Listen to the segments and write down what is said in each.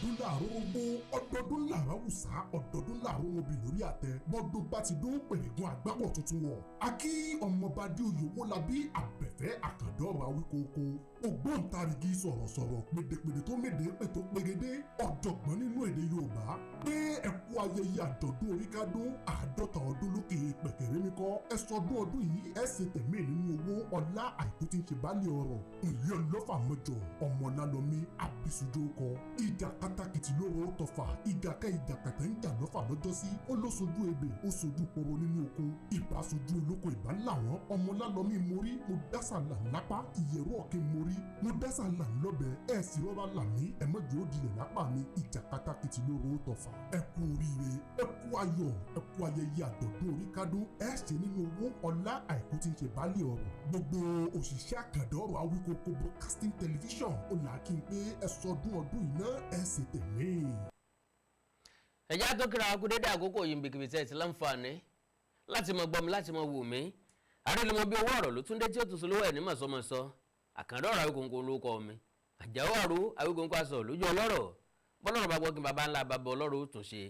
ọdọọdún làárọ̀ ogbó ọdọọdún làárọ̀ àwùsá ọdọọdún làárọ̀ obì lórí àtẹ bọ́dún bá ti dún pẹ̀lẹ́gùn àgbábọ̀ tuntun wọ̀. a kí ọmọọba Adéoyè Owólabí Àbẹ̀fẹ́ Àkàndọ̀rọ̀ Awíkókó ògbóǹtarìgì sọ̀rọ̀sọ̀rọ̀ pèdèpèdè tó méde pètò pegedé ọ̀jọ̀gbọ́n nínú èdè Yorùbá pé ẹ kú ayẹyẹ àjọ̀dún oríkádún 50 ọdún lókè pẹ̀kẹ̀rẹ́ mi kọ́ ẹ sọdún ọdún yìí ẹ ṣe tẹ̀mí nínú owó ọlá àìkú tí ń ṣe báàlì ọ̀rọ̀ ìlú ọlọ́fà mọ́jọ ọmọlálọ́mí àbísùjó ìjà kátàkìtì lóró tọfà ìjàkẹ́ ìjàkàtà ń jà lọ́fà lọ́jọ́sí ó ló sojú ebè ó sojú poro nínú oko ìbá sojú olóko ìbá làwọn ọmọlálọ́mí mórí mo dásà là lápá ìyẹ̀rọ ọ̀kẹ́ mórí mo dásà là lọ́bẹ̀ ẹ̀ sì rọ́bà làmí ẹ̀mọ́jọ́ òdìlẹ̀ lápá mi ìjà kátàkìtì lóró tọfà ẹ kú oríire ẹ kú ayọ̀ ẹ kú ayẹyẹ àjọ̀dún oríkádún ẹ ṣe nínú owó ọlá àìkú tí ń ṣe baálé ọ̀rọ̀ gbogbo òṣìṣẹ́ Àkàndọ̀rọ̀ Awíkókó broadcasting television ó là kí n pé ẹ sọdún ọdún yìí náà ẹ sì tẹ̀lé. ẹ̀já tó kíra akú dédé àkókò yìí bìkìbì tẹ̀ sí láǹfààní láti mọ gbọ́ mi láti mọ wò mí àrílẹ̀mọ bí owó ọ̀rọ̀ ló tún dé tí ó tún sọ lówó ẹ̀ ní mọ̀sọ́mọ̀sọ́ Àkàndọ̀rọ̀ Awíkókó lórúkọ mi àjàó àrò Awíkókó aṣọ lójú ọlọ́rọ̀ bọ́lọ́rọ̀ bá gbọ́kí bàbá ńlá bàbá ọlọ́rọ̀ ó tún ṣe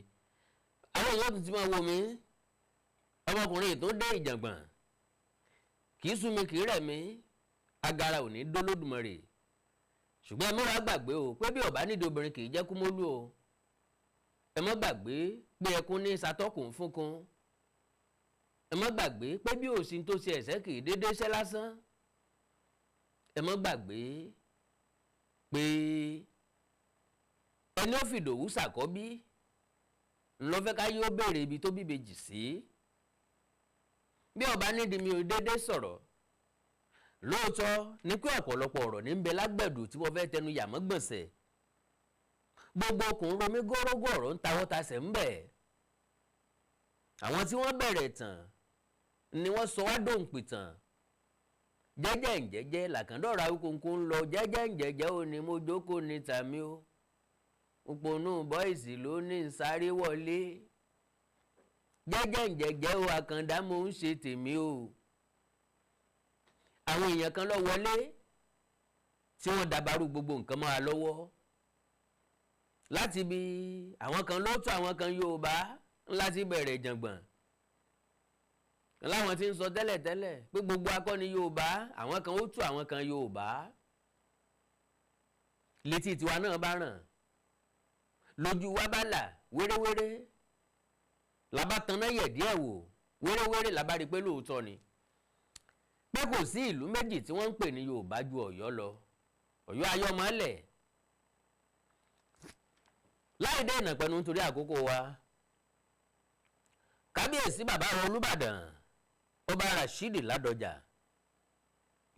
àwọn èèyàn tún ti máa wò mí ọmọkùnrin tó dé ìjàngbọ̀n kì í sú mi kì í rẹ̀ mí agara ò ní dólódùmarè ṣùgbọ́n ẹ má wá gbàgbé o pé bí ọ̀bá nídìí obìnrin kì í jẹ́ kúmólú o ẹ má gbàgbé pé ẹkún ní satọ́kùn fúnkún ẹ má gbàgbé pé bí òsín tó ṣe ẹ̀ṣẹ̀ kì í déédéé ṣẹ́ lásán ẹ má gbàgbé pé ẹni ó fìdòwú ṣàkọ́bí ńlọ́fẹ́ ká yóò béèrè ibi tó bíbejì sí bí ọ̀bá nídìí mi ò déédéé sọ̀rọ̀ lóòótọ́ ní pé ọ̀pọ̀lọpọ̀ ọ̀rọ̀ ní ń bẹ lágbẹ̀dù tí wọ́n fẹ́ tẹnu yàmọ́ gbọ̀nsẹ̀ gbogbo okùn romi górógó ọ̀rọ̀ ń tawọ́ tasẹ̀ ń bẹ̀ àwọn tí wọ́n bẹ̀rẹ̀ tàn ni wọ́n sọ wá dòǹpì tàn jẹ́jẹ́ ǹjẹ́jẹ́ l'Àkàndọ̀rọ̀ Awíkókó ń lọ jẹ́jẹ́ ǹjẹ́jẹ́ ò ní mo jókòó ní tàmí o òpònú bọ́ìsì ló ní ń sáré wọlé jẹ́jẹ́ ǹjẹ́jẹ́ o Àkàndá mo ń ṣe tèmi o àwọn èèyàn kan lọ wọlé tí wọ́n dàbàrú gbogbo nǹkan mọ́ra lọ́wọ́ láti bí àwọn kan lóòótọ́ àwọn kan Yorùbá láti bẹ̀rẹ̀ ìjàngbọ̀n láwọn tí ń sọ tẹ́lẹ̀tẹ́lẹ̀ pé gbogbo akọni Yorùbá àwọn kan ó tú àwọn kan Yorùbá létí tiwa náà bá ràn lójú wa bá là wéréwéré làbá tanná yẹ̀ díẹ̀ wò wéréwéré làbá rí pé lóòótọ́ ni pé kò sí ìlú méjì tí wọ́n ń pè ní Yorùbá ju Ọ̀yọ́ lọ Ọ̀yọ́ ayọ́mọ́lẹ̀ láì dé ìnàpẹ̀nu nítorí àkókò wa kábíyèsí bàbá wọn Olúbàdàn ọba Rashidi Ládọjà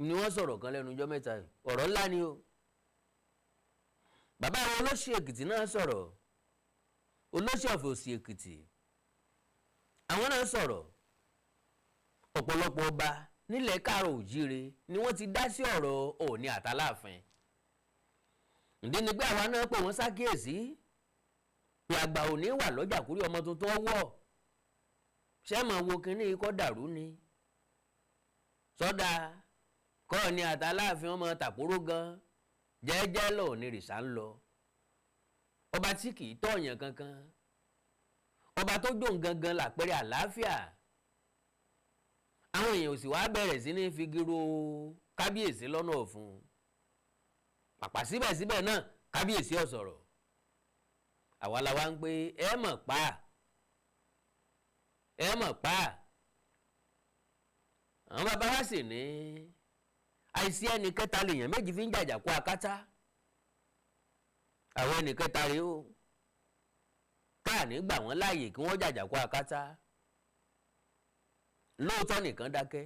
ni wọ́n sọ̀rọ̀ kan lẹ́nu ọjọ́ mẹ́ta ọ̀rọ̀ ńlá ni o bàbá wọn Olóṣì Èkìtì náà sọ̀rọ̀ Olóṣì of Òsì Èkìtì àwọn náà sọ̀rọ̀ ọ̀pọ̀lọpọ̀ ọba nílẹ̀ káàrọ̀ òjíire ni wọ́n ti dá sí ọ̀rọ̀ Ọọ̀ni àtàláàfin ìdí ni pé àwa náà pè wọ́n ṣàkíyèsí pé àgbà òní wà lọ́jà kúrí ọmọ tuntun ọwọ́ ṣé máa wo kínní ikọ́ dàrú ni sọ́dà kọ́ọ̀ni àtàláàfin ọmọ tàkúrò gan jẹ́jẹ́ lọ Nirìṣà ń lọ ọba tí kì í tọ̀yàn kankan ọba tó jòun gangan làpẹrẹ àlàáfíà àwọn èèyàn ò sì wá bẹ̀rẹ̀ sí ní figiro kábíyèsí lọ́nà ọ̀fun pàpà síbẹ̀síbẹ̀ náà kábíyèsí ò sọ̀rọ̀ àwa la wá ń pé ẹ mọ̀ pa àwọn bàbá wa sì ní àìsí ẹnì kẹta lèèyàn méjì fi ń jàjà kó akátá àwọn ẹnì kẹta rèé o káà ní gbà wọ́n láàyè kí wọ́n jàjà kó akátá lóòótọ́ nìkan dákẹ́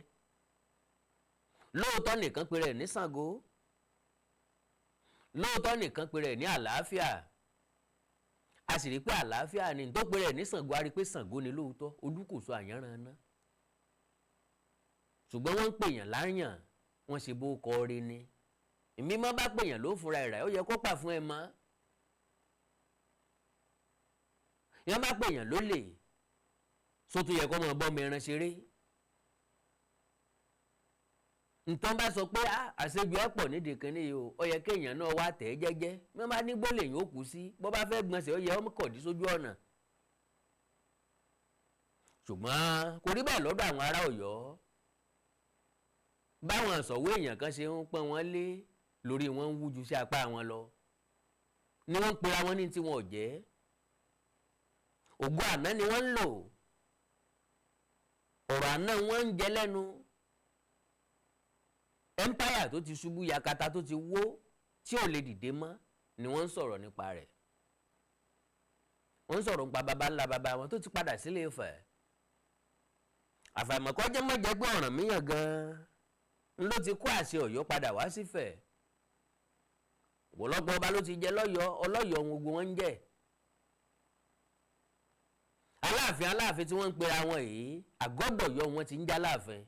lóòótọ́ nìkan pèrè ní Ṣàngó lóòótọ́ nìkan pèrè ní àlàáfíà a sì rí pé àlàáfíà ni tó pèrè ní Ṣàngó a rí pé Ṣàngó ni lóòótọ́ olúkòso àyànranná ṣùgbọ́n wọ́n ń pèèyàn láyàn wọ́n ṣe bó kọ́ rí ni èmi má bá pèèyàn ló fúnra ẹ̀ ó yẹ kó pà fún ẹ mọ́ ìyẹn bá pèèyàn ló lè sótú yẹ kó mọ bọ́ mi ẹran ṣeré nǹkan bá sọ pé àṣejù ẹ̀ pọ̀ nídìí kínní yìí ó yẹ kéèyàn náà wá tẹ̀ ẹ́ jẹ́jẹ́ bí wọ́n bá ní gbólé yìí ó kù sí bó bá fẹ́ gbọ̀nsẹ̀ ó yẹ ọmọ kọ̀dí sójú ọ̀nà ṣùgbọ́n kò rí bẹ́ẹ̀ lọ́dọ̀ àwọn ará Ọ̀yọ́ báwọn ìṣọ̀wọ́ èèyàn kan ṣe ń pọ́n wọn lé lórí wọn ń wújú sí apá wọn lọ ni wọ́n ń pera wọn ní tí wọn ò jẹ́ ògo àná ni wọ́n ń lò ọ̀rọ̀ àná wọ́n ń jẹ lẹ́nu empire tó ti ṣubú yakata tó ti wó tí ò lè dìde mọ́ ni wọ́n ń sọ̀rọ̀ nípa rẹ̀ wọ́n ń sọ̀rọ̀ nípa baba ńlá baba wọn tó ti padà sílé Ifẹ̀ àfàìmọ̀kọ́jẹ́ mọ́jẹ́ pé Ọ̀rànmíyàn gan-an ló ti kó àṣẹ Ọ̀yọ́ padà wá sífẹ̀ ọ̀pọ̀lọpọ̀ ọba ló ti jẹ lọ́yọ̀ọ́ ọlọ́yọ̀ọ́ ohun gbogbo wọn ń jẹ́ aláàfin tí wọ́n ń pera wọn yìí àgọ́dọ̀yọ̀ wọn ti ń já láàfin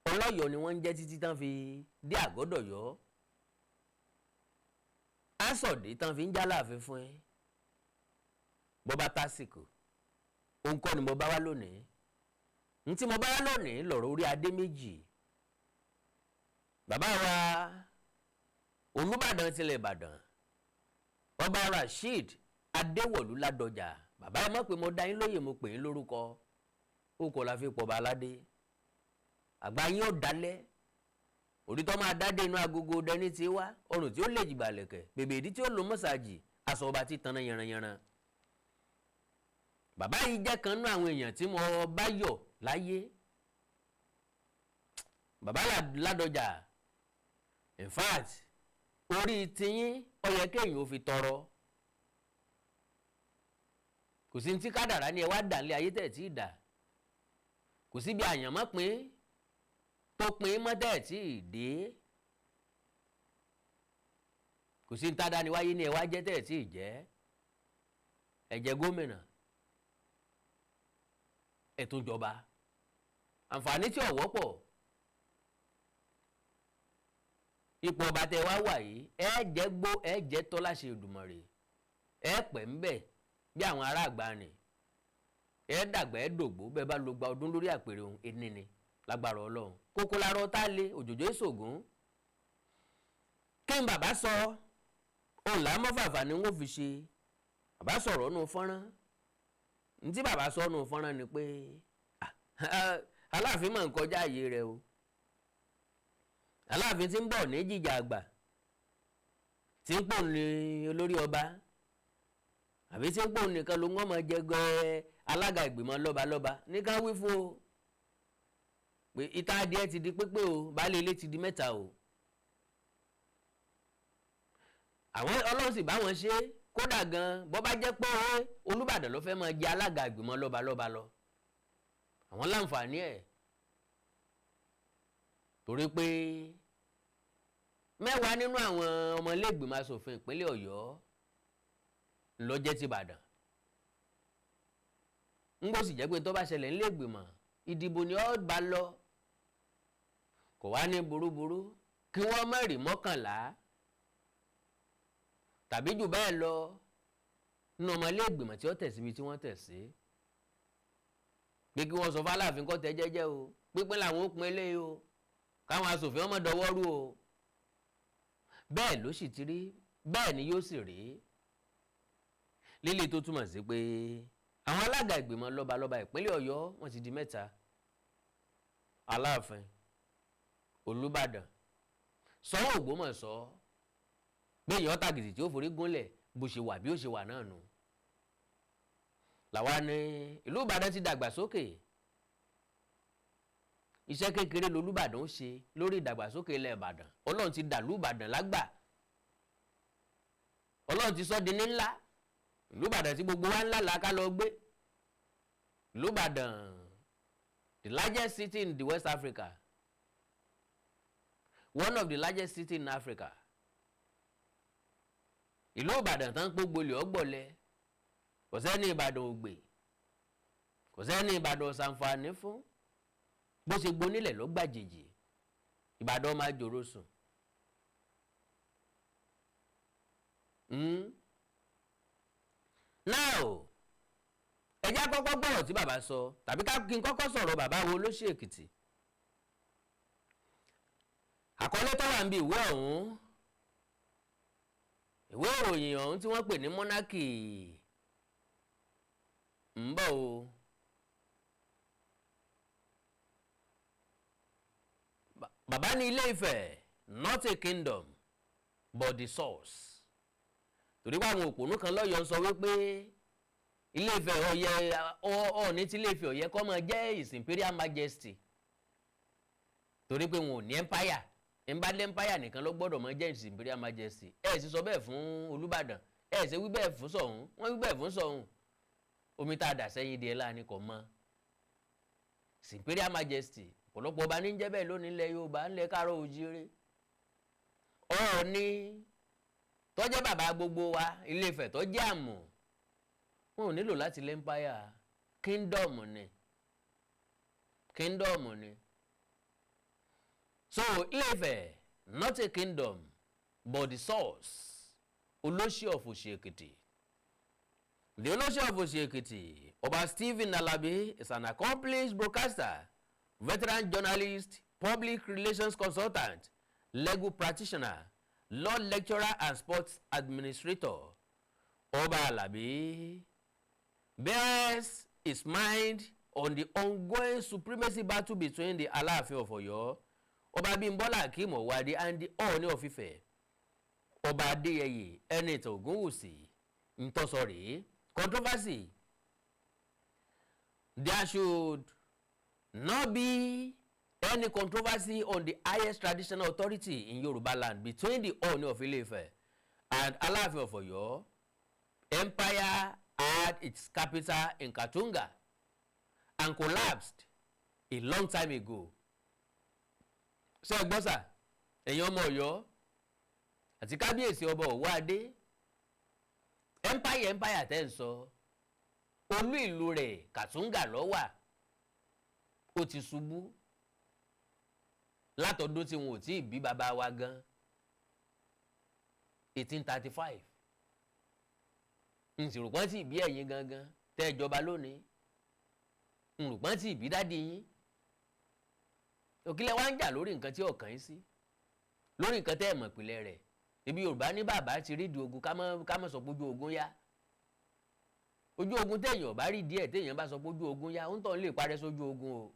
ọlọ́yọ̀ọ́ ni wọ́n ń jẹ́ títí tán fi dé àgọ́dọ̀yọ̀ ásọ̀dé tán fi ń já láàfin fún ẹ bọ́bá tásìkò òun kọ́ ni mo bá wá lónìí ní tí mo bá wá lónìí lọ̀rọ̀ orí adé méjì bàbá wa Olúbàdàn tilẹ̀ Ìbàdàn ọba Rasheed Adéwọ̀lú Ládọjà bàbá ẹ mọ̀ pé mo dá yín lóyè mo pè yín lórúkọ ó kọ́ la fi pọ̀ bá aládé àgbà yín ó dalẹ̀ òdìtọ́ máa dádé inú agogo dẹni tí wá ọrùn tí ó lè jìgbà lẹ̀kẹ̀ bèbè ìdí tí ó lo mọ́sáàjì aṣọ ọba tí tanná yanranyanran bàbá yìí jẹ́ kan nú àwọn èèyàn tí mo bá yọ̀ láyé bàbá Ládọjà in fact orí tiyín ó yẹ kéèyàn ó fi tọrọ kò sí ní tí kádàrá ni ẹ wá dà nílé ayé tẹ̀ tí ì dà kò sí bí àyànmọ́ pín tó pín mọ́tẹ́ tí ì dé kò sí ní tádá ni wáyé ni ẹ wá jẹ́ tẹ̀ tí ì jẹ́ ẹ jẹ́ gómìnà ẹ tún jọba àǹfààní tí ò wọ́pọ̀ ipò ọba tẹ wá wà yìí ẹ jẹ́ gbó ẹ jẹ́ tọ́ láṣẹ Èdùmàrè ẹ pẹ́ ń bẹ̀ bí àwọn ará àgbà ni ẹ dàgbà ẹ dògbó bẹ́ẹ̀ bá lo gba ọdún lórí àpèrè ohun ẹni ni lágbára Ọlọ́run kókó larọ tá a lé òjòjò ìṣògùn kí n bàbá sọ òun là á mọ́ fàfà ni wọ́n fi ṣe bàbá sọ̀rọ̀ nù fọ́nrán ní tí bàbá sọ nù fọ́nrán ni pé Aláàfin máa ń kọjá àyè rẹ̀ o Aláàfin tí ń bọ̀ ní jíjà àgbà tí ń pò ní olórí ọba àbí tí ń pò nìkan ló ń wọ́n máa jẹ gẹ́ alága ìgbìmọ̀ lọ́balọ́ba ní ká wí fún o pé ìta adìẹ ti di pépé o baálé ilé ti di mẹ́ta o àwọn Ọlọ́run sì bá wọn ṣe kódà gan bọ́ bá jẹ́ pé Olúbàdàn ló fẹ́ máa jẹ alága ìgbìmọ̀ lọ́balọ́ba lọ àwọn láǹfààní ẹ̀ torí pé mẹ́wàá nínú àwọn ọmọ ilé ìgbìmọ̀ asòfin ìpínlẹ̀ Ọ̀yọ́ ló jẹ́ ti Ìbàdàn ń gbọ́ sì jẹ́ pé tó bá ṣẹlẹ̀ nílé ìgbìmọ̀ ìdìbò ni ó bá lọ kò wá ní burúburú kí wọ́n mẹ́rin mọ́kànlá tàbí jù bẹ́ẹ̀ lọ nínú ọmọ ilé ìgbìmọ̀ tí ó tẹ̀ síbi tí wọ́n tẹ̀ sí pé kí wọ́n sọ fún Aláàfin kó tẹ̀ jẹ́jẹ́ o pípín làwọn ó pín eléyìí o káwọn asòfin ọmọ dọwọ́ rú o bẹ́ẹ̀ ló sì ti rí bẹ́ẹ̀ ni yóò sì rí lílé tó túmọ̀ sí pé àwọn alága ìgbìmọ̀ lọ́balọ́ba ìpínlẹ̀ Ọ̀yọ́ wọ́n ti di mẹ́ta Aláàfin Olúbàdàn Ṣọ̀ún Ògbómọ̀ṣọ́ gbẹ̀yìn ọ́tàgìtì tí ó forí gúnlẹ̀ bó ṣe wà bí ó ṣe wà náà nù làwa ní ìlú Ìbàdàn ti dàgbà sókè iṣẹ́ kékeré lolúbàdàn ó ṣe lórí ìdàgbàsókè ilẹ̀ Ìbàdàn Ọlọ́run ti dàlú Ìbàdàn lágbà Ọlọ́run ti sọ di ní ńlá ìlú Ìbàdàn tí gbogbo wa ńlá làákà lọ gbé ìlú Ìbàdàn the largest city in the West Africa one of the largest city in Africa ìlú Ìbàdàn tán gbogbo ilé ọgbọ̀lẹ̀ kò sẹ́ni Ìbàdàn ògbè kò sẹ́ni Ìbàdàn ṣàǹfààní fún bó ṣe gbonílẹ̀ ló gbàjèjì Ìbàdàn máa jòrò sùn now ẹjẹ́ àkọ́kọ́ gbọ́rọ̀ tí bàbá sọ tàbí kí n kọ́kọ́ sọ̀rọ̀ bàbá wo Olosi Èkìtì àkọlé tó wà níbi ìwé ọ̀hún ìwé ìròyìn ọ̀hún tí wọ́n pè ní monarchy ń bọ̀ o. Bàbá ní Ilé Ifẹ̀ not a kingdom but the source. Torí pé àwọn òpònú kan lọ́yọ̀ ń sọ wípé Ilé Ifẹ̀ Ọọ̀ni tí Ilé Ifẹ̀ ó yẹ kó máa jẹ́ his imperial majesty. Torí pé wọn ò ní empire. Ìbálẹ̀ empire nìkan ló gbọ́dọ̀ máa jẹ́ his imperial majesty. Sì sọ bẹ́ẹ̀ fún Olúbàdàn. Sì wí bẹ́ẹ̀ fún Ṣọ̀ún. Wọ́n wí bẹ́ẹ̀ fún Ṣọ̀ún. Omi tá a dà sẹ́yìn di ẹ̀ láàánú kò mọ́. His imperial majesty. Ọ̀pọ̀lọpọ̀ ọba ní jẹ́ bẹ́ẹ̀ lónìí ilẹ̀ Yorùbá ńlẹ̀ Káàárọ̀ Oòjíire. Ọọ̀ni tó jẹ́ bàbá gbogbo wa Ilé Ifẹ̀ tó jẹ́ àmọ̀ wọn ò nílò láti lé empire kingdom ni. So Ilé Ifẹ̀ not a kingdom but the source. Olosi of Ekiti. The Olosi of Ekiti, Oba Stephen Alabi, is an accomplished broadcaster, veteran journalist, public relations consultant, legal practitioner, law lecturer and sports administrator. Oba Alabi bears his mind on the ongoing supremacy battle between the Aláàfin of Ọ̀yọ́, Ọba Bímbọ́lá Akeem Owoade, and the Ọọ̀ni of Ifẹ̀, Ọba Adéyẹyè Ẹnìtàn Ògúnwùsì. Ntọ́sọ̀rẹ́ controversy. There should not be any controversy on the highest traditional authority in Yoruba land between the Ọọ̀ni of Ile-Ife and Aláàfin of Ọ̀yọ́. Empire had its capital in Katunga and collapsed a long time ago. Ṣé ẹ gbọ́ sà, ẹ̀yin ọmọ Ọ̀yọ́ àti kábíyèsí ọba Owoade, empire tẹ́ ń sọ, olú ìlú rẹ̀ Katunga ló wà, ó ti ṣubú látọdún tí wọn ò tí ì bí bàbá wa gan 1835. Nsìrùpọ́n tí ìbí ẹ̀yin gangan tẹ́ ìjọba lónìí, nsìrùpọ́n tí ìbí dádì yín. Òkìlẹ̀ wa ń jà lórí nǹkan tí ọ̀kan yín sí, lórí nǹkan tẹ́ ẹ̀ mọ̀ ìpìlẹ̀ rẹ̀. Ibi Yorùbá ní bàbá ti rí di ogun ká mọ̀ sọ pé ojú ogun yá. Ojú ogun téèyàn bá rí díẹ̀ téèyàn bá sọ pé ojú ogun yá, ń tàn lè parẹ́ sójú ogun o.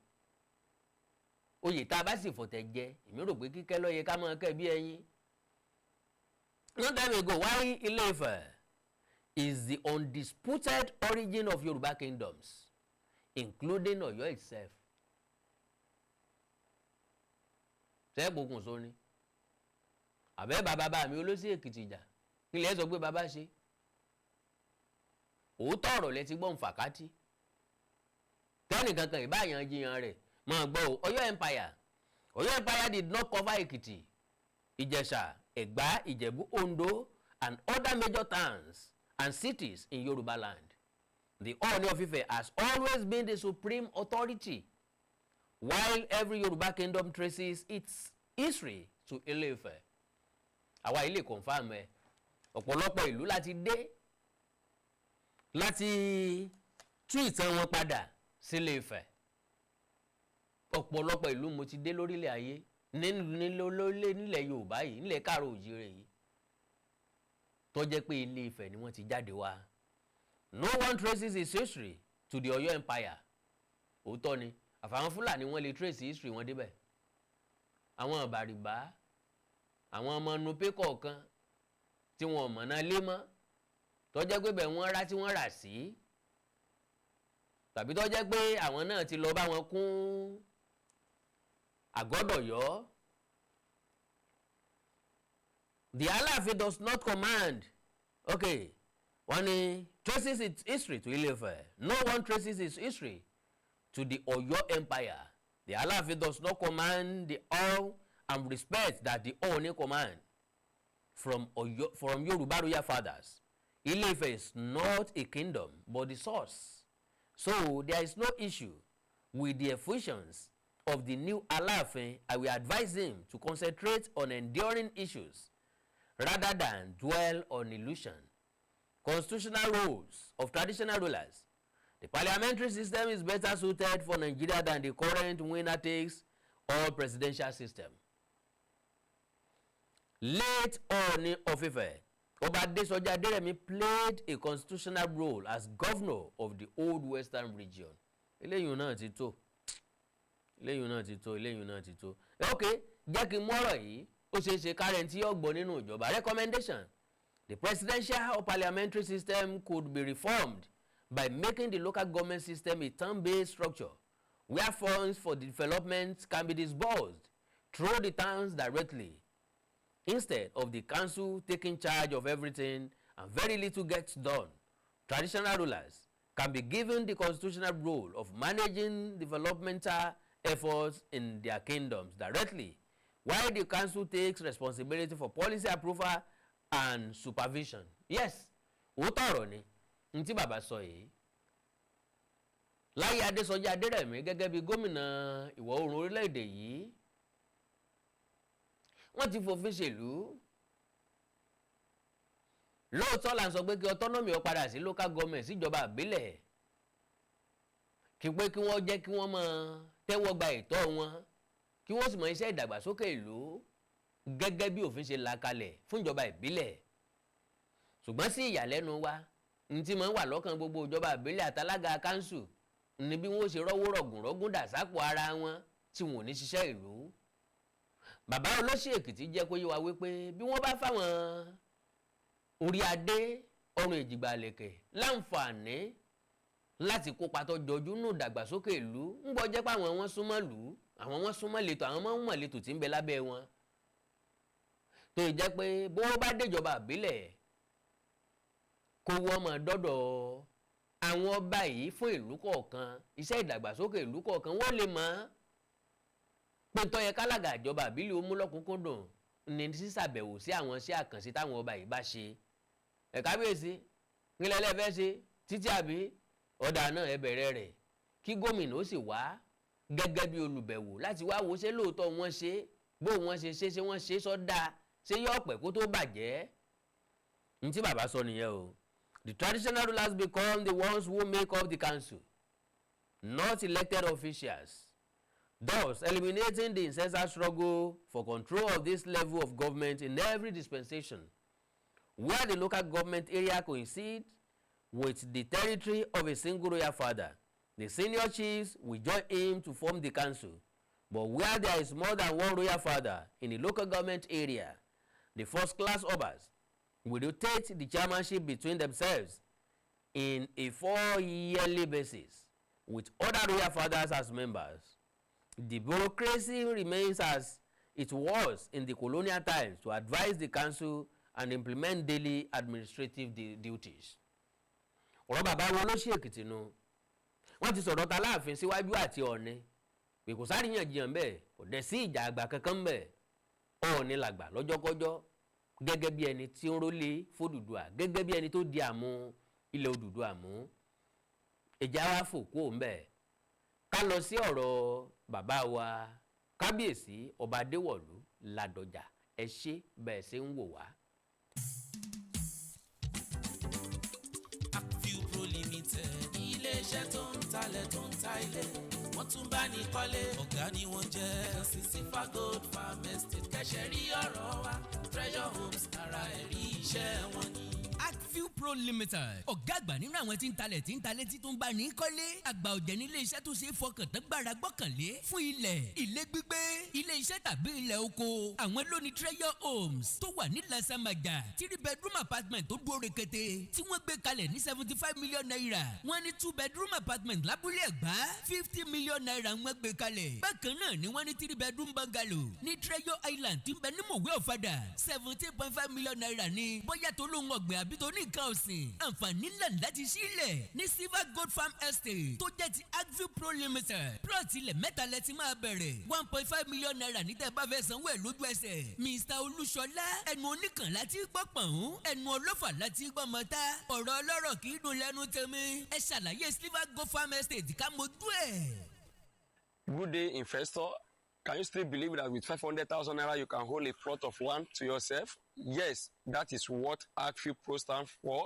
Oyè tá a bá sì fọ̀tẹ̀ jẹ, èmi rò pé kíkẹ́ ló yẹ ká mọ̀ kẹ́ bí ẹyin. Long time ago, why Ile-Ife is the undisputed origin of Yoruba kingdoms, including Ọ̀yọ́ itself. Ṣé gbógun sọ ni? Àbẹ́ bàbá mi Olosi Ekiti jà, kí lẹ sọ pé bàbá ṣe? Òótọ́ ọ̀rọ̀ lẹ ti gbọ́n fàkátì. Tẹ́nì kankan ìbáyàn jiyàn rẹ̀, máa gbọ́ o, Ọ̀yọ́ Empire did not cover Ekiti, Ìjẹ̀ṣà, Ẹ̀gbá, Ìjẹ̀bú, Ondo, and other major towns and cities in Yoruba land. The Ọọ̀ni of Ife has always been the supreme authority, while every Yoruba kingdom traces its history to Ile-Ife. Àwa ilé confirm ẹ̀, ọ̀pọ̀lọpọ̀ ìlú láti dé láti tú ìtàn wọn padà sí Ile-Ife. Ọ̀pọ̀lọpọ̀ ìlú mo ti dé lórílẹ̀ ayé nílẹ̀ Yorùbá yìí, nílẹ̀ Káàárọ̀ Oòjíire yìí, tó jẹ́ pé Ile-Ife ni wọ́n ti jáde wá. No one traces his history to the Ọ̀yọ́ Empire. Òótọ́ ni, àfàwọn Fúlàní wọ́n lè trace history wọn débẹ̀. Àwọn Bàrìbá, àwọn ọmọ Nupe kọ̀ọ̀kan tí wọn ò mọ̀nà lé mọ́, tó jẹ́ pé bẹ̀ wọ́n rá tí wọ́n rà sí, tàbí tó jẹ́ pé àwọn náà ti lọ bá wọn kún Àgọ́dọ̀yọ́. The Aláàfin does not command. Okay, wọ́n ní traces its history to Ile-Ife. No one traces its history to the Ọ̀yọ́ Empire. The Aláàfin does not command the awe and respect that the Ọọ̀ni command from Yoruba royal fathers. Ile-Ife is not a kingdom but the source. So there is no issue with the effusions of the new Aláàfin. I will advise him to concentrate on enduring issues rather than dwell on illusion. Constitutional roles of traditional rulers. The parliamentary system is better suited for Nigeria than the current winner takes all presidential system. Late Ooni of Ife, Ọba Adesoja Aderemi played a constitutional role as governor of the Old Western Region. Eléyìí náà ti tó. Okay, jẹ́ kí n mọ́rọ̀ yìí, ó ṣeé ṣe kárẹ̀ tí yóò gbọ́ nínú ìjọba. Recommendation: the presidential or parliamentary system could be reformed by making the local government system a term-based structure where funds for development can be disbursed through the towns directly, instead of the council taking charge of everything and very little gets done. Traditional rulers can be given the constitutional role of managing developmental efforts in their kingdoms directly, while the council takes responsibility for policy approval and supervision. Yes, òótọ́ ọ̀rọ̀ ni n tí bàbá sọ yìí. Láyé Adéṣọjí Adérẹ̀mí gẹ́gẹ́ bí gómìnà ìwọ̀ oòrùn orílẹ̀-èdè yìí, wọ́n ti fòfin ṣèlú. Lóòótọ́ là ń sọ pé kí autonomy ó padà sí local government síjọba ìbílẹ̀, kí pé kí wọ́n jẹ́ kí wọ́n máa tẹ́wọ́ gba ẹ̀tọ́ wọn, kí wọ́n sì mọ iṣẹ́ ìdàgbàsókè ìlú gẹ́gẹ́ bí òfin ṣe là kalẹ̀ fún ìjọba ìbílẹ̀. Ṣùgbọ́n sí ìyàlẹ́nu wa, ní tí máa ń wà lọ́kàn gbogbo ìjọba ìbílẹ̀ àtàlágà káńsù ní bí wọ́n ṣe rọ́wọ́ rọ̀gùnrọ́gùn dà sápò ara wọn tí wọn ò ní ṣiṣẹ́ ìlú. Bàbá Olosi Ekiti jẹ́ kó yé wa wípé bí wọ́n bá fáwọn orí adé ọrùn èjìgbà lẹ̀kẹ̀ láǹfààní láti kópa tó jọjú nù dàgbàsókè ìlú, ń gbọ́ jẹ́ pé àwọn wọn súnmọ́ ìlú, àwọn wọn súnmọ́ lẹ́tọ̀, àwọn máa ń mọ̀ lẹ́tọ̀ tí ń bẹ lábẹ́ wọn. Tó jẹ́ pé bó wọ́n bá déjọba ìbílẹ̀ kó wọ́n mọ̀ dọ́dọ̀ àwọn ọba yìí fún ìlú kọ̀ọ̀kan, iṣẹ́ ìdàgbàsókè ìlú kọ̀ọ̀kan wọ́n lè mọ̀ pé tó yẹ kálága ìjọba ìbílẹ̀ ó mú lọ́kùnkúndùn ní sísàbẹ̀wò sí àwọn iṣẹ́ àkànṣe táwọn ọba yìí bá ṣe. Kábíyèsí nílẹ̀ ẹlẹ́fẹ́ ṣe títí àbí ọ̀dà náà ẹ bẹ̀rẹ̀ rẹ̀, kí gómìnà ó sì wá gẹ́gẹ́ bí olùbẹ̀wò láti wá wo ṣé lóòótọ́ wọ́n ṣe, bó wọ́n ṣe wọ́n ṣe sọ́dá, ṣé yóò pẹ́ kó tó bàjẹ́. Ní tí bàbá sọ nìyẹn o. The traditional rulers become the ones who make up the council, not elected officials, thus eliminating the incessant struggle for control of this level of government in every dispensation, where the local government area coincides with the territory of a single royal father. The senior chiefs will join him to form the council, but where there is more than one royal father in the local government area, the first-class obas will rotate the chairmanship between themselves in a 4-yearly basis, with other royal fathers as members. The bureaucracy remains as it was in the colonial times to advise the council and implement daily administrative duties. Ọ̀rọ̀ bàbá wọn Olosi Ekiti nu. Wọ́n ti sọ̀rọ̀ ta láàfin síwájú àti Ọọ̀ni. Pé kò sáríyànjiyàn bẹ́ẹ̀, kò dẹ̀ sí ìjà àgbà kankan bẹ́ẹ̀. Ọọ̀ni làgbà lọ́jọ́kọ́jọ́ gẹ́gẹ́ bí ẹni tí ń rólé f'Odùduwà, gẹ́gẹ́ bí ẹni tó di àmú ilẹ̀ Odùduwà mú. Ìjà wa fò kó ń bẹ̀. Ká lọ sí ọ̀rọ̀ bàbá wa Kábíyèsí Ọba Adéwọ̀lú Ladoja. Ẹ ṣé bẹ́ẹ̀ ṣe ń wò wá. Ilé-iṣẹ́ tó ń talẹ̀ tó ń ta ilé, wọ́n tún bá ní kọ́lé, ọ̀gá ni wọ́n jẹ́. Silver Gold Farm Estate kẹ́sẹ̀ rí ọ̀rọ̀ wa, Treasure Homes ara ẹ̀rí iṣẹ́ wọn ni. Agview Pro Limited ọ̀gá àgbà nínú àwọn tí ń talẹ̀ tí ń talé tí tó ń bá ní kọ́lé, àgbà ọ̀jẹ̀ ní ilé-iṣẹ́ tó ṣe é fọkàn tán gbára gbọ́kànlé fún ilẹ̀, ilé gbígbé, ilé-iṣẹ́ tàbí ilẹ̀ oko. Àwọn ló ní Treasure Homes tó wà ní Lasamaja, 3-bedroom apartment tó dúró rekete tí wọ́n gbé kalẹ̀ ní 75 million naira. Wọ́n ní 2-bedroom apartment lábúlé Ẹ̀gbá, 50 million naira wọ́n gbé kalẹ̀. Bákan náà ni wọ́n ní 3-bedroom bungalow ní Treasure Island tí ń bẹ ní Mòwe Ọ̀fadà, 17.5 million naira ní. Bóyá tó lóhun ọ̀gbìn àbí tó ní nǹkan ọ̀sìn, àǹfààní ńlá láti sílẹ̀ ní Silver Gold Farm Estate tó jẹ́ ti Agview Pro Limited. Plot ilẹ̀ mẹ́ta lẹ ti máa bẹ̀rẹ̀ 1.5 million naira ní tẹ́ bá fẹ́ sanwó ẹ̀ lójú ẹsẹ̀. Mr. Olúṣọlá ẹnu oníkan láti gbọ́ pọ̀n, ẹnu ọlọ́fà láti gbọ́ mọ́ta. Ọ̀rọ̀ ọlọ́rọ̀ kì í dùn lẹ́nu tèmi. Ẹ ṣàlàyé Silver Gold Farm Estate ká mojú ẹ̀. Good day, investor. Can you still believe that with 500,000 naira you can hold a plot of land to yourself? Yes, that is what Agview Pro stands for.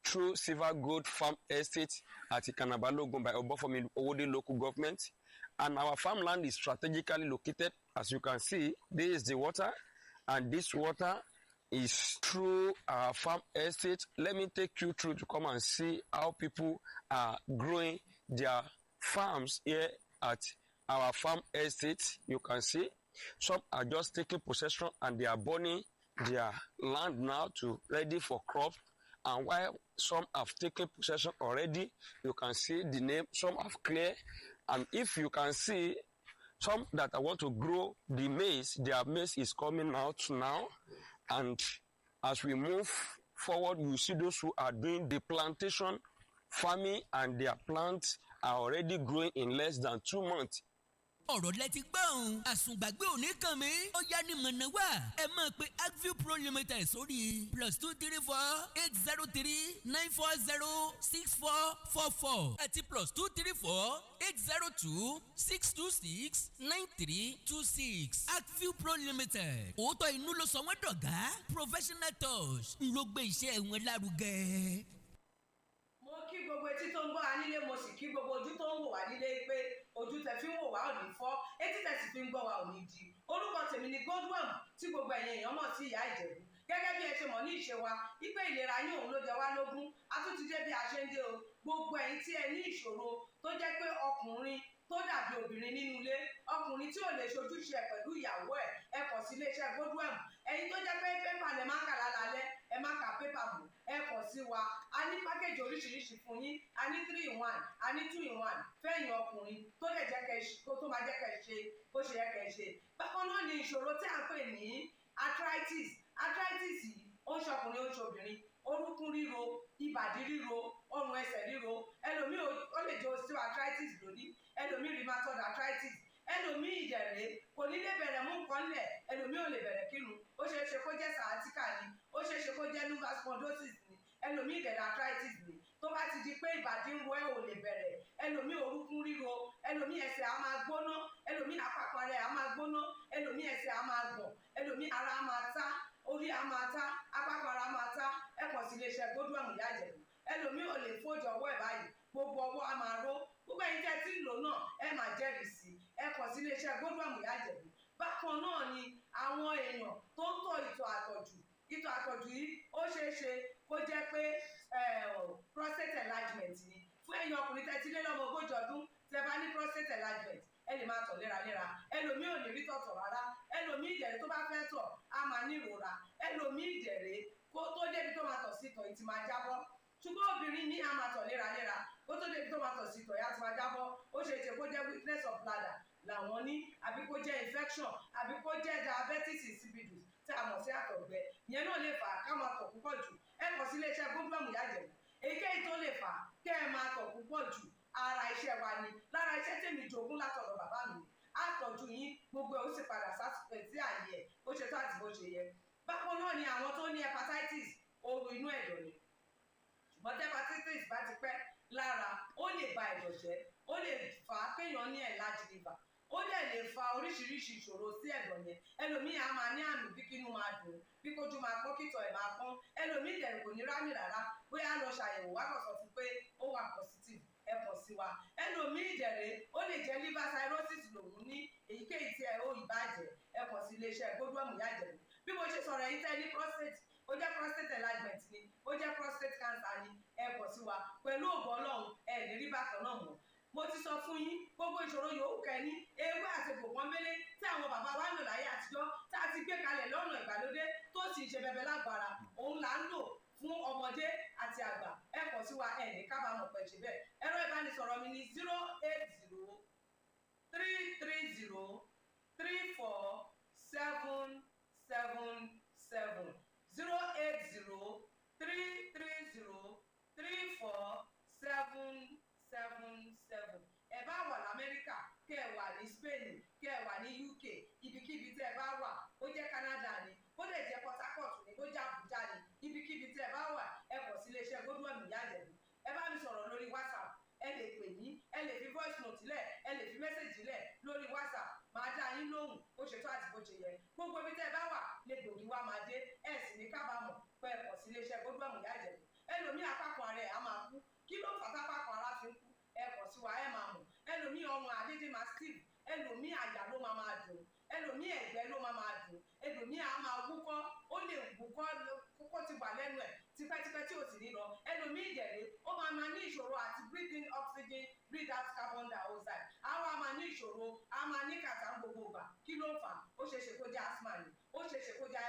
Through Silver Gold Farm Estate at Ikanabalogun by Obofomi Owoade local government. And our farmland is strategically located. As you can see, this is the water and this water is through our farm estate. Let me take you through to come and see how people are growing their farms here at our farm estate. You can see some are just taking possession and they are burning their land now to ready for crops. And while some have taken possession already, you can see the name, some have cleared. And if you can see some that I want to grow the maize, their maize is coming out now. And as we move forward, you see those who are doing the plantation farming and their plants are already growing in less than 2 months. ọ̀rọ̀ lẹ ti gbọ́ òun àsùngbàgbé òní kan mi ó yá ní mọ̀nà wá ẹ mọ̀ pé Agview Pro Limited sórí +234-840-6444 àti +234-802-626-9326 Agview Pro Limited òótọ́ inú ló sọ wọ́n dọ̀gá professional touch ń ló gbé iṣẹ́ wọn lárugẹ. Mo kí gbogbo etí tó ń gbọ́ wa nílé mo sì kí gbogbo ojú tó ń wò wá nílé pé ojú tẹ fi ń wò wá ò ní fọ́ etí tẹ sì fi ń gbọ́ wa ò ní di. Orúkọ tèmi ni Godwin tí gbogbo ẹ̀yin èèyàn mọ̀ sí ìyá Ìjẹ̀bú. Gẹ́gẹ́ bí ẹ ṣe mọ̀ ní ìṣe wa wípé ìlera yín òun ló jẹ wá lógún. A tún ti dé bí a ṣe ń dé o. Gbogbo ẹ̀yin tí ẹ ní ìṣòro tó jẹ́ pé ọkùnrin tó dàbí obìnrin nínú ilé, ọkùnrin tí ò lè ṣojúṣe ẹ̀ pẹ̀lú ìyàwó ẹ̀, ẹ kàn sí iléeṣẹ́ Godwin. Ẹ̀yin tó jẹ́ pé pépà lẹ máa ń kà lálálẹ́, ẹ má ka pépà mọ́, ẹ kàn sí wa. A ní pákéjì oríṣiríṣi fún yín, a ní 3-in-1, a ní 2-in-1 fẹ́yìn ọkùnrin tó lè jẹ́ tó máa jẹ́ kẹ́ ṣe bó ṣe yẹ kẹ́ ṣe. Bákan náà ni ìṣòro tí a ń pè ní arthritis. Arthritis yìí ó ń ṣọkùnrin ó ń ṣobìnrin, orúnkún ríro, ìbàdí ríro, ọrùn ẹsẹ̀ ríro, ẹlòmíì ó lè jẹ́ osteoarthritis lónìí, ẹlòmíì rheumatoid arthritis, ẹlòmíì ìdẹ̀rẹ̀ kò ní lè bẹ̀rẹ̀ mú nǹkan lẹ̀, ẹlòmíì ò lè bẹ̀rẹ̀ kírun, ó ṣeé ṣe kó jẹ́ sciatica ni, ó ṣeé ṣe kó jẹ́ lumbar spondylosis ni, ẹlòmíì ìdẹ̀rẹ̀ arthritis ni. Tó bá ti di pé ìbàdí ń ro ẹ̀ ò lè bẹ̀rẹ̀, ẹlòmíì orúnkún ríro, ẹlòmíì ẹsẹ̀ á máa gbóná, ẹlòmíì àpapọ̀ rẹ̀ á máa gbóná, ẹlòmíì ẹsẹ̀ á máa gbọ̀n, ẹlòmíì ara á máa tá, orí á máa tá, àpapọ̀ ara á máa tá, ẹ kàn sí iléeṣẹ́ Godwin Ìyá Ìjẹ̀bú. Ẹlòmíì ò lè fojú ọwọ́ ẹ̀ báyìí, gbogbo ọwọ́ á máa ró, gbogbo ẹ̀yin tẹ́ tí ń lò náà ẹ máa jẹ́rìí sí, ẹ kàn sí iléeṣẹ́ Godwin Ìyá Ìjẹ̀bú. Bákan náà ni àwọn èèyàn tó ń tọ̀ ìtọ̀ àtọ̀jù yìí ó ṣeé ṣe kó jẹ́ pé prostate enlargement ni. Fún ẹ̀yin ọkùnrin tẹ́ ti lé lọ́mọ 40 ọdún tẹ́ bá ní prostate enlargement ẹ lè máa tọ̀ léraléra, ẹlòmíì ò ní rí tọ̀tọ̀ rárá, ẹlòmíì ìdẹ̀rẹ̀ tó bá fẹ́ tọ̀ á máa ní ìrora, ẹlòmíì ìdẹ̀rẹ̀ kó tó débi tó máa tọ̀ sí tọ̀ ìtì máa jábọ́. Ṣùgbọ́n obìnrin ní á máa tọ̀ léraléra kó tó débi tó máa tọ̀ sí tọ̀ ìyá ti máa jábọ́. Ó ṣeé ṣe kó jẹ́ weakness of bladder làwọn ní, àbí kó jẹ́ infection, àbí kó jẹ́ diabetes insipidus tí a mọ̀ sí àtọ̀gbẹ. Ìyẹn náà lè fà á ká máa tọ̀ púpọ̀ jù. Ẹ kàn sí iléeṣẹ́ Godwin Ìyá Ìjẹ̀bú. Èyíkéyìí tó lè fà á kẹ́ ẹ máa tọ̀ púpọ̀ jù ara iṣẹ́ wa ni, lára iṣẹ́ tèmi jogún látọ̀dọ̀ bàbá mi. Àtọ̀jú yín gbogbo ẹ̀ ó sì padà sí àyè ẹ̀ bó ṣe tó àti bó ṣe yẹ. Bákan náà ni àwọn tó ní hepatitis, ooru inú ẹ̀dọ̀ ni. Ṣùgbọ́n tí hepatitis bá ti pẹ́ lára, ó lè ba ẹ̀dọ̀ jẹ́, ó lè fà á kéèyàn ní enlarged liver, ó dẹ̀ lè fa oríṣiríṣi ìṣòro sí ẹ̀dọ̀ yẹn. Ẹlòmíì á máa ní àmì bí kínú máa dùn, bí kójú máa pọ́n, kítọ̀ ẹ̀ máa pọ́n, ẹlòmíì dẹ̀ kò ní rámì rárá, bóyá lọ ṣàyẹ̀wò wá kàn sọ fún pé ó wà positive, ẹ kàn sí wa. Ẹlòmíì ìdẹ̀rẹ̀ ó lè jẹ́ liver cirrhosis lòun ní, èyíkéyìí tí ẹ ó ìbàjẹ́ ẹ kàn sí iléeṣẹ́ Godwin Ìyá Ìjẹ̀bú. Bí mo ṣe sọ̀rọ̀ yìí tẹ́ ní prostate, ó jẹ́ prostate enlargement ni, ó jẹ́ prostate cancer ni, ẹ kàn sí wa. Pẹ̀lú ògo Ọlọ́run ẹ lè rí bákan náà mọ́. Mo ti sọ fún yín gbogbo ìṣòro yòówù kẹ́ ní ewé àti gbòǹkan mélé tí àwọn bàbá wa ń lò láyé àtijọ́ tá a ti gbé kalẹ̀ lọ́nà ìgbàlódé tó sì ṣe bẹbẹ lágbára, òun là ń lò fún ọmọdé àti àgbà. Ẹ kàn sí wa, ẹ ní kábàámọ̀ pẹ̀ ṣe bẹ́ẹ̀. Ẹ̀rọ ìbánisọ̀rọ̀ mi ni 080-330-34777 080-330-34777. Ẹ bá wà l'Amẹ́ríkà, kẹ́ ẹ wà ní Spain, kẹ́ ẹ wà ní UK, ibikíbi tẹ́ ẹ bá wà, ó jẹ́ Canada ni, ó lè jẹ́ Port Harcourt ni, ó jẹ́ Abuja ni, ibikíbi tẹ́ ẹ bá wà, ẹ kàn sí iléeṣẹ́ Godwin Ìyá Ìjẹ̀bú. Ẹ bá mi sọ̀rọ̀ lórí WhatsApp, ẹ lè pè mí, ẹ lè fi voice note lẹ̀, ẹ lè fi message lẹ̀ lórí WhatsApp, máa dá yín lóhùn bó ṣe tó àti bó ṣe yẹ. Gbogbo ibi tẹ́ ẹ bá wà lè gbòógì wá máa dé, ẹ sì ní kábàámọ̀ pé ẹ kàn sí iléeṣẹ́ Godwin Ìyá Ìjẹ̀bú. Ẹlòmíì àpapọ̀ ara ẹ̀ á máa kú, kí ló fà tápapọ̀ ara fi ń kú? Ẹ kàn sí wa, ẹ máa mọ̀. Ẹlòmíì ọrùn àdédé máa stiff, ẹlòmíì àyà ló máa dùn, ẹlòmíì ẹ̀gbẹ́ ló máa dùn ẹlòmíì á máa wúkọ́ ó lè wúkọ́ kókó ti wà lẹ́nu ẹ̀ tipẹ́tipẹ́ tí ò sì ní lọ ẹlòmíì ìdẹ̀rẹ̀ ó máa ní ìṣòro àti breathe in oxygen breathe out carbon dioxide á wá máa ní ìṣòro á máa ní kàtà gbogbo ìgbà kí ló fà á ó ṣeéṣe kó jẹ́ asthma ni ó ṣeéṣe kó jẹ́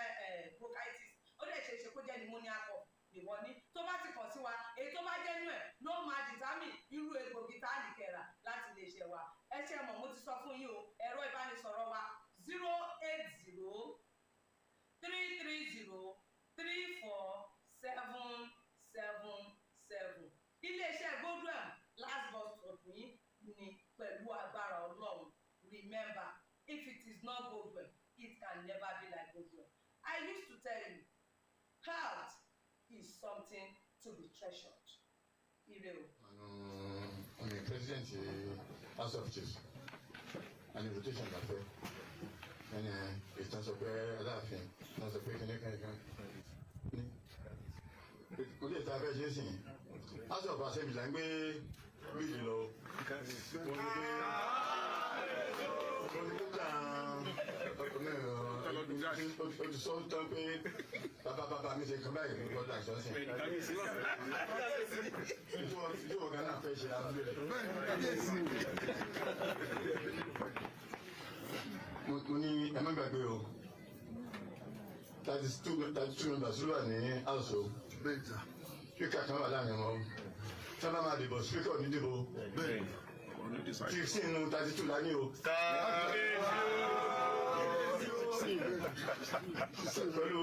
bronchitis ó dẹ̀ ṣeéṣe kó jẹ́ pneumonia cough ìwọ ní tó bá ti kàn sí wa èyí tó bá jẹ́ nú ẹ̀ ló máa determine irú egbògi tá a lè kẹ̀rà láti lè ṣe wa ẹ ṣe mọ̀ mo ti sọ fún yín o ẹ̀rọ ìbánisọ̀rọ̀ wa 080-330-34777 iléeṣẹ́ Godwin last bus stop yín ni pẹ̀lú agbára Ọlọ́run remember if it is not Godwin it can never be like Godwin. I used to tell you health is something to be treasured. Ire o. I'm the president House of Chiefs and invitation that way. And it's not so bad laughing, not so quick and you can. Okay, so I bet you see. House of Assembly language really low. O ti sọ tán pé bàbá mi ṣe kan báyìí ní kọjá ìṣọ́sìn. Ìjọba kan náà fẹ́ ṣe abúlé rẹ̀. Mo ní ẹ má gbàgbé o 32 members ló wà ní house o. Speaker kan wà láàrin wọn. Sábà máa dìbò speaker ò ní dìbò. 16 nínú 32 la ní o. Pẹ̀lú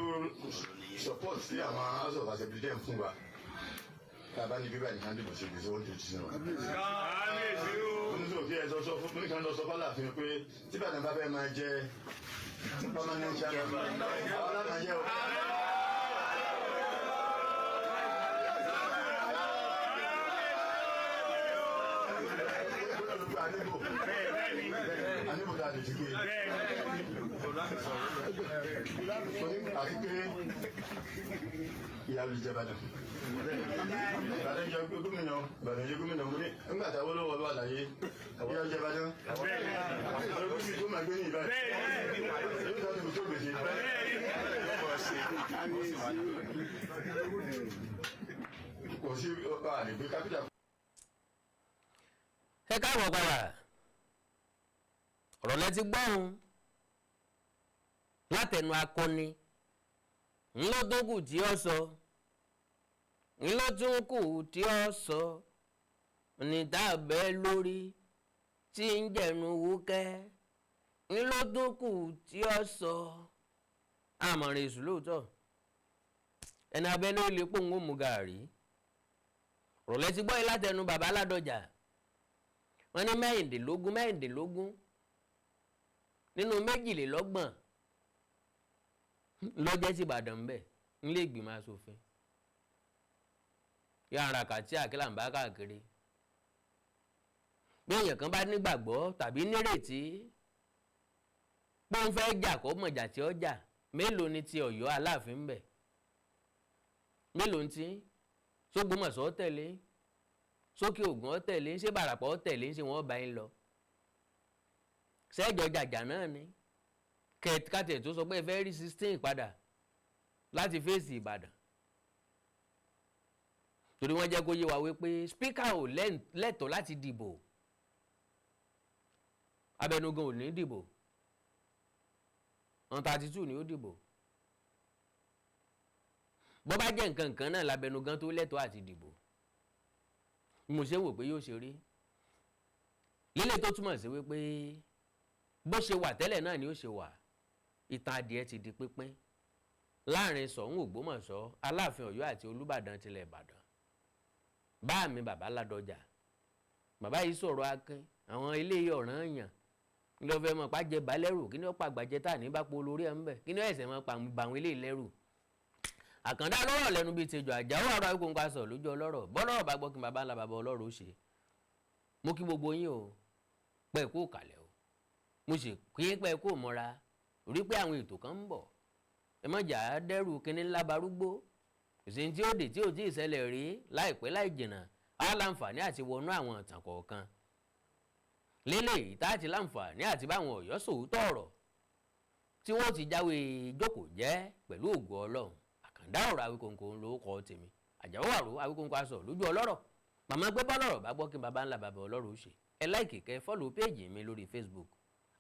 support sí àwọn house of assembly dem fún wa tàbá ní bíbá nìkan dìbò ṣe gbèsè wọ́n tó ti sinmi. Oníṣòwò kí ẹ sọ fún nìkan lọ sọ fọ́lá fi hàn pé tí Ìbàdàn bá bẹ́ẹ̀ máa jẹ́ permanent chairman àwọn aláǹkà jẹ́ o. Àníbò tá a lè ti gbé àti pé ìyàwó ìjẹba náà Ìbàdàn jẹ gómìnà mo ní nígbà táwọn olówó ọlọ́wà láyé ìyá ìjẹba náà olókùnrin tó máa gbé ní Ìbàdàn yóò tọ́ níbi tó gbèsè kò sí àlègbé kápítà. Ẹ káàbọ̀ padà ọ̀rọ̀ lẹ ti gbọ́hùn látẹnu akọni ńlọ́dúnkù tí ó sọ ńlọ́dúnkù tí ó sọ ní dábẹ́ lórí tí ń jẹ̀nu wúkẹ́ ńlọ́dúnkù tí ó sọ àmọ̀ràn èṣù lóòótọ́ ẹni abẹ́ lórí lè pòun ó mu gàárì ọ̀rọ̀ lẹ ti gbọ́ yìí látẹnu bàbá Ládọjà wọ́n ní mẹ́rìndínlógún nínú 22 lọ́jẹ́ sí Ìbàdàn bẹ́ẹ̀ nílé ìgbìmọ̀ asòfin yàrá kàtí àkílà ń bá káàkiri bí èèyàn kan bá nígbàgbọ́ tàbí nírètí pé òun fẹ́ jà kó mọ̀jà tí ó jà mélòó ni ti Ọ̀yọ́ Aláàfin bẹ̀ mélòó ni ti Sógbómọ̀ṣọ́ tẹ̀lé Sókè Ògùn ó tẹ̀lé ṣé Bàràpá ó tẹ̀lé ṣé wọ́n bá yín lọ sẹ́jọ́ jàjà náà ni kẹ́tìkátì tó sọ pé ẹ fẹ́ rí 16 padà láti fèsì Ìbàdàn torí wọ́n jẹ́ kó yé wa wípé spíkà ò lẹ́tọ̀ọ́ láti dìbò abẹnugan ò ní dìbò 32 ni ó dìbò bọ́ bá jẹ́ nǹkan náà labẹnugan tó lẹ́tọ̀ọ́ àti dìbò mo ṣe wò pé yóò ṣe rí lílé tó túmọ̀ sí wípé bó ṣe wà tẹ́lẹ̀ náà ni ó ṣe wà ìtàn adìẹ ti di pínpín láàrin Ṣọ̀ún Ògbómọ̀ṣọ́ Aláàfin Ọ̀yọ́ àti Olúbàdàn tilẹ̀ Ìbàdàn bá mi bàbá Ládọjà bàbá yìí sọ̀rọ̀ akin àwọn ilé ọ̀ràn èèyàn kí ló fẹ́ mọ̀ pàjẹ́ balẹ̀rù kí ni ó pa àgbàjẹ́ tà ní bápo olórí ẹ̀ ń bẹ̀ kí ni ó ẹ̀sẹ̀ mọ̀ pa àwọn ilé ìlẹ́rù Àkàndá lọ́rọ̀ lẹ́nu bíi tejò àjáwó àrò ayé kóńkà sọ̀ lójú ọlọ́rọ̀ bọ́lọ́rọ̀ bá gbọ́ kí bàbá ńlá bàbá ọlọ́rọ̀ ó ṣe mo kí gbogbo yín o pẹ́ kó kàlẹ̀ o mo sì kí pẹ́ kó mọ́ra rí pé àwọn ètò kan ń bọ̀ ẹ má jà á dẹ́rù kínní ńlá barúgbó ìsìn tí ó dé tí ò tí ì ṣẹlẹ̀ rí láìpẹ́ láì jìnnà á láǹfààní àti wọnú àwọn ìtàn kọ̀ọ̀kan lélẹ̀ ìta àti láǹfààní àti báwọn Ọ̀yọ́ sòótọ́ ọ̀rọ̀ tí wọ́n ti jáwé jókòó jẹ́ pẹ̀lú ògo Ọlọ́run. Àkàndá ọ̀rọ̀ Awíkonko ń lo kọ́ tèmi. Àjàó Àrò Awíkonko aṣọ lójú ọlọ́rọ̀. Màmá gbé bá lọ́rọ̀ bá gbọ́ kí baba ńlá baba ọlọ́rọ̀ ó ṣe. Ẹ láìkì kẹ́ fọ́lù péèjì mi lórí Facebook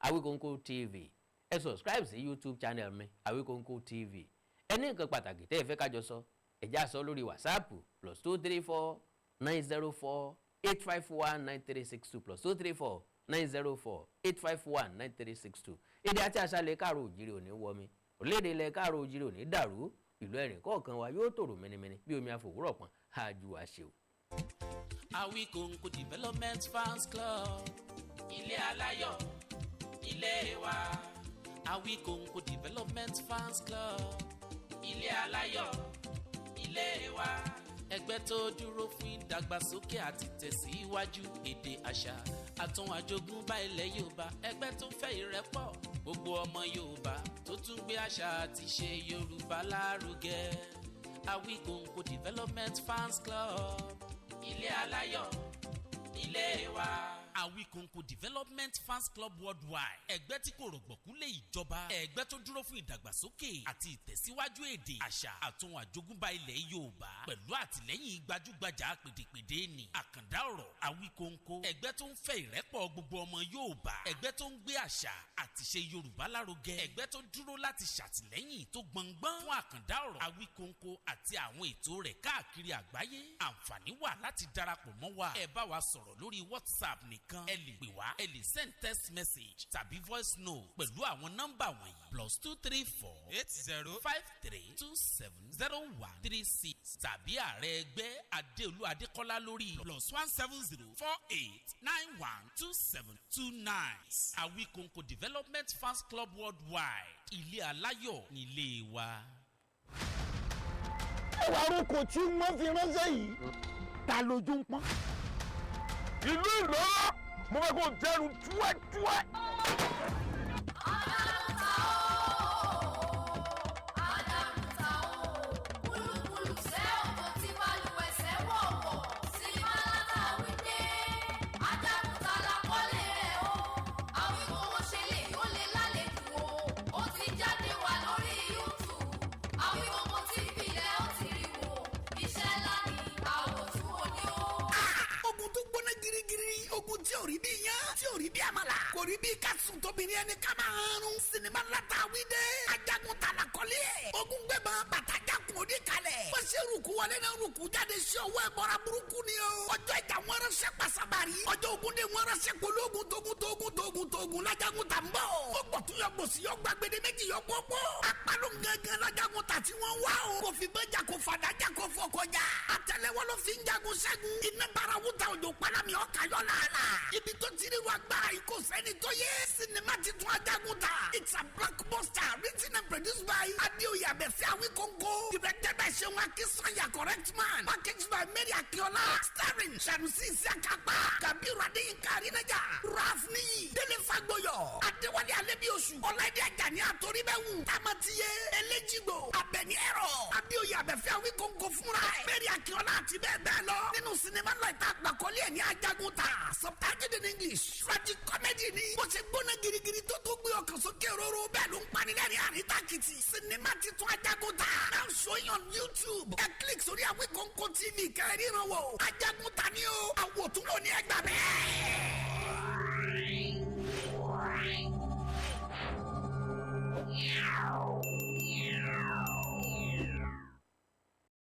Awíkonko TV. Ẹ subscribe sí YouTube channel mi Awíkonko TV. Ẹ ní nǹkan pàtàkì tẹ́ ẹ fẹ́ kájọ sọ ẹ já sọ lórí WhatsApp +234 904 851 9362 +234 904 851 9362. Èdè àti àṣà ilẹ̀ káàró òjìrì òní wọmi orílẹ̀-èdè ilẹ̀ káàró òjìrì òní dàrú ìlú ẹ̀rìn kọ̀ọ̀kan wa yóò tòrò mẹ́nimẹ́ni bí omi àfòwúrọ̀ pọ̀n àjù àṣẹ o. Awíkonko Development Fans Club ilé aláyọ̀ ilé wa. Awíkonko Development Fans Club ilé aláyọ̀ ilé wa. Ẹgbẹ́ tó dúró fún ìdàgbàsókè àti tẹ̀síwájú èdè àṣà àtún àjogúnbá ilẹ̀ Yorùbá. Ẹgbẹ́ tó fẹ́ ìrẹ́pọ̀ gbogbo ọmọ Yorùbá tó tún gbé àṣà àti ṣe Yorùbá lárugẹ. Awíkonko Development Fans Club ilé aláyọ̀ ilé wa. Awíkonko Development Fans Club Worldwide. Ẹgbẹ́ tí kò rọ̀gbọ̀kú lé ìjọba. Ẹgbẹ́ tó dúró fún ìdàgbàsókè àti ìtẹ̀síwájú èdè àṣà àtún àjogúnbá ilẹ̀ Yorùbá. Pẹ̀lú àtìlẹ́yìn gbajúgbajà pèdèpèdè ni Àkàndá ọ̀rọ̀ Awíkonko. Ẹgbẹ́ tó ń fẹ́ ìrẹ́pọ̀ gbogbo ọmọ Yorùbá. Ẹgbẹ́ tó ń gbé àṣà àti ṣe Yorùbá lárugẹ. Ẹgbẹ́ tó dúró láti ṣàtìlẹ́yìn tó gbọngbọ́n fún Àkàndá ọ̀rọ̀ Awíkonko àti àwọn ètò rẹ̀ káàkiri àgbáyé. Àǹfààní wà láti darapọ̀ mọ́ wa. Ẹ bá wa sọ̀rọ̀ lórí WhatsApp nìkan. Ẹ lè pè wá, ẹ lè send text message tàbí voice note pẹ̀lú àwọn nọ́mbà wọ̀nyí +234 8053 270136 tàbí ààrẹ ẹgbẹ́ Adéolú Adékọ́lá lórí +170 48 91 2729. Awíkonko Development Fans Club Worldwide ilé aláyọ̀ nílé wa. ẹwà arúgbó tí wọ́n fi ránṣẹ́ yìí ta lójú ń pọ́n. ìlú ìlọ́rọ̀ mo fẹ́ kó dẹrù túwẹ́túwẹ́. tí ò rí bí iyán tí ò rí bí àmàlà kò rí bí kásùn tóbi ní ẹni ká máa rún sinimá ńláta wíde ajagun tala kọ́lé ẹ̀ ogun gbẹ̀bọ̀n bàtàjà kùn òdì kalẹ̀ bó ṣe rúkú wọlé náà rúkú jáde sí ọwọ́ ẹ̀ bọ́ra burúkú ni o ọjọ́ ìjà wọn ránṣẹ́ pasabari ọjọ́ ogun dé wọn ránṣẹ́ pológun tógun lájagun tà ń bọ̀ ó gbọ̀tún yọ gbòsì yọ gbàgbede méjì yọ gbogbo apálò gángan lájagun tà tí wọ́n wá o kò fi bẹ́jà kò fàdájà kò fọkọjà àtẹ́lẹwọ́ ló fi ń jagun ṣẹ́gun iná bara wúta òjò pálámi ọkà yọ làálà ibi tó ti rí wa gbára yìí kò sẹ́ni tó yẹ sinimá ti tún ajagun ta it's a blockbuster written and produced by Adéoyè Abẹ́fẹ́ Awíkonko directed by Ṣeun Akínsànyà correct man packaged by Mary Akíọ́lá starring Sanusi Isiakapa Kabiru Adéyínká Arínájà Ralph Níyì Délé Fágbóyọ̀ Adéwálé Alẹ́bíoṣù Ọláìdé Àjàní Àtòríbẹ̀wù Tamatiye Eléjìgbò Abẹ́ni Ẹ̀rọ Adéoyè Abẹ́fẹ́ Awíkonko fúnra ẹ̀ Mary Akíọ́lá àti bẹ́ẹ̀ bẹ́ẹ̀ lọ nínú sinimá náà ìta àgbàkọ́lé ẹ̀ ní ajagun ta subtitled in English tragic comedy ni bó ṣe gbóná girigiri tó gbé ọkàn sókè róró bẹ́ẹ̀ ló ń panilẹ́rìn àríntàkìtì sinimá titun ajagun ta now showing on YouTube ẹ click sórí Awíkonko TV kẹrìnrán wò ajagun ta ni o àwòtúnwò ní ẹgbàá bẹ́ẹ̀.